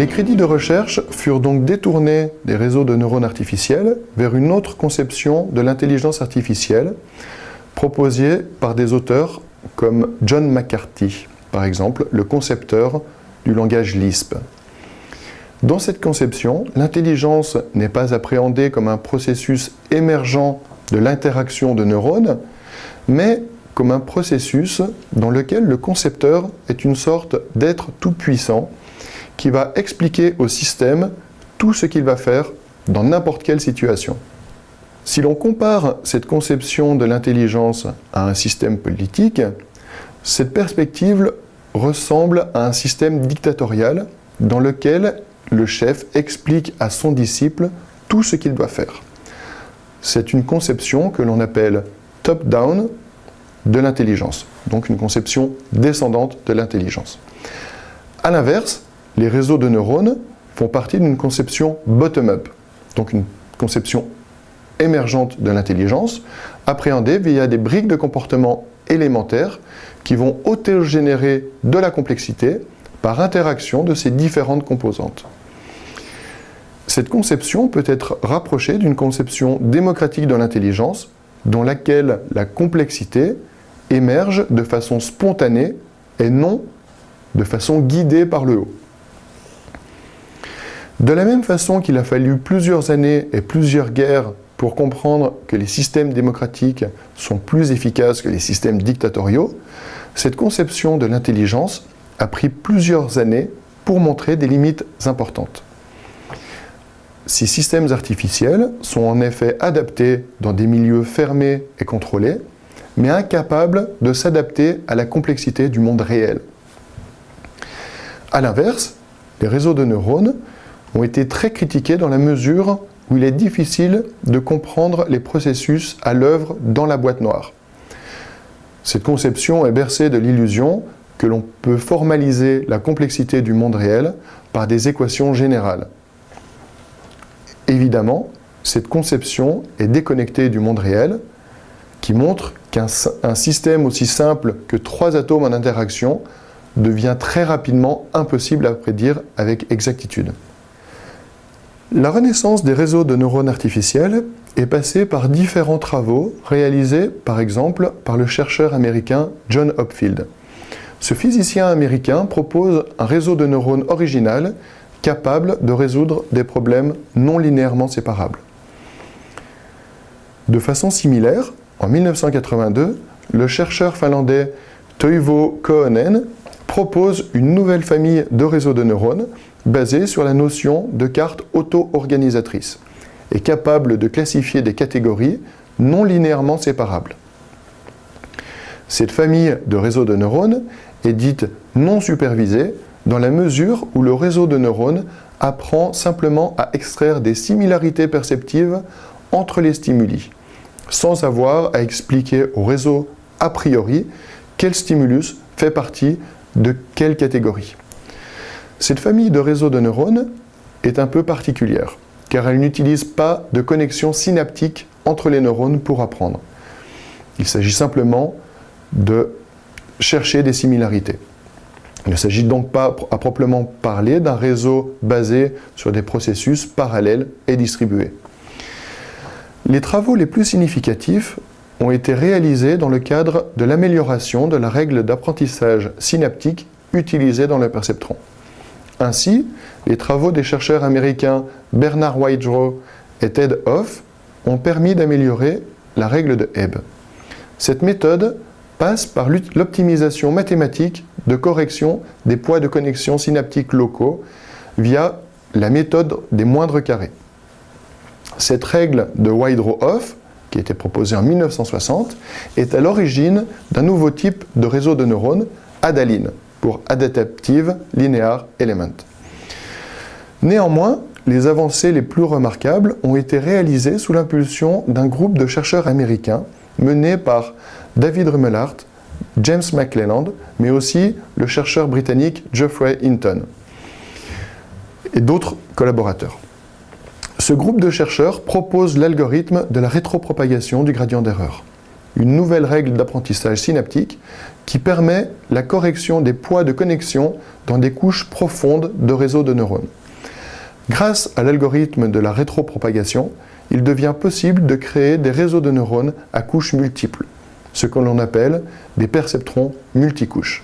Les crédits de recherche furent donc détournés des réseaux de neurones artificiels vers une autre conception de l'intelligence artificielle proposée par des auteurs comme John McCarthy, par exemple, le concepteur du langage Lisp. Dans cette conception, l'intelligence n'est pas appréhendée comme un processus émergent de l'interaction de neurones, mais comme un processus dans lequel le concepteur est une sorte d'être tout-puissant qui va expliquer au système tout ce qu'il va faire dans n'importe quelle situation. Si l'on compare cette conception de l'intelligence à un système politique, cette perspective ressemble à un système dictatorial dans lequel le chef explique à son disciple tout ce qu'il doit faire. C'est une conception que l'on appelle top-down de l'intelligence, donc une conception descendante de l'intelligence. A l'inverse, les réseaux de neurones font partie d'une conception bottom-up, donc une conception émergente de l'intelligence, appréhendée via des briques de comportement élémentaires qui vont autogénérer de la complexité par interaction de ces différentes composantes. Cette conception peut être rapprochée d'une conception démocratique de l'intelligence, dans laquelle la complexité émerge de façon spontanée et non de façon guidée par le haut. De la même façon qu'il a fallu plusieurs années et plusieurs guerres pour comprendre que les systèmes démocratiques sont plus efficaces que les systèmes dictatoriaux, cette conception de l'intelligence a pris plusieurs années pour montrer des limites importantes. Ces systèmes artificiels sont en effet adaptés dans des milieux fermés et contrôlés, mais incapables de s'adapter à la complexité du monde réel. A l'inverse, les réseaux de neurones ont été très critiqués dans la mesure où il est difficile de comprendre les processus à l'œuvre dans la boîte noire. Cette conception est bercée de l'illusion que l'on peut formaliser la complexité du monde réel par des équations générales. Évidemment, cette conception est déconnectée du monde réel, qui montre qu'un système aussi simple que 3 atomes en interaction devient très rapidement impossible à prédire avec exactitude. La renaissance des réseaux de neurones artificiels est passée par différents travaux réalisés par exemple par le chercheur américain John Hopfield. Ce physicien américain propose un réseau de neurones original capable de résoudre des problèmes non linéairement séparables. De façon similaire, en 1982, le chercheur finlandais Toivo Kohonen propose une nouvelle famille de réseaux de neurones basée sur la notion de carte auto-organisatrice et capable de classifier des catégories non linéairement séparables. Cette famille de réseaux de neurones est dite non supervisée dans la mesure où le réseau de neurones apprend simplement à extraire des similarités perceptives entre les stimuli, sans avoir à expliquer au réseau a priori quel stimulus fait partie de quelle catégorie. Cette famille de réseaux de neurones est un peu particulière, car elle n'utilise pas de connexion synaptique entre les neurones pour apprendre. Il s'agit simplement de chercher des similarités. Il ne s'agit donc pas à proprement parler d'un réseau basé sur des processus parallèles et distribués. Les travaux les plus significatifs ont été réalisés dans le cadre de l'amélioration de la règle d'apprentissage synaptique utilisée dans le perceptron. Ainsi, les travaux des chercheurs américains Bernard Whitedrow et Ted Hoff ont permis d'améliorer la règle de Hebb. Cette méthode passe par l'optimisation mathématique de correction des poids de connexion synaptiques locaux via la méthode des moindres carrés. Cette règle de Whitedrow-Hoff, qui a été proposée en 1960, est à l'origine d'un nouveau type de réseau de neurones, ADALINE, pour Adaptive Linear Element. Néanmoins, les avancées les plus remarquables ont été réalisées sous l'impulsion d'un groupe de chercheurs américains mené par David Rumelhart, James McClelland, mais aussi le chercheur britannique Geoffrey Hinton et d'autres collaborateurs. Ce groupe de chercheurs propose l'algorithme de la rétropropagation du gradient d'erreur. une nouvelle règle d'apprentissage synaptique qui permet la correction des poids de connexion dans des couches profondes de réseaux de neurones. Grâce à l'algorithme de la rétropropagation, il devient possible de créer des réseaux de neurones à couches multiples, ce que l'on appelle des perceptrons multicouches.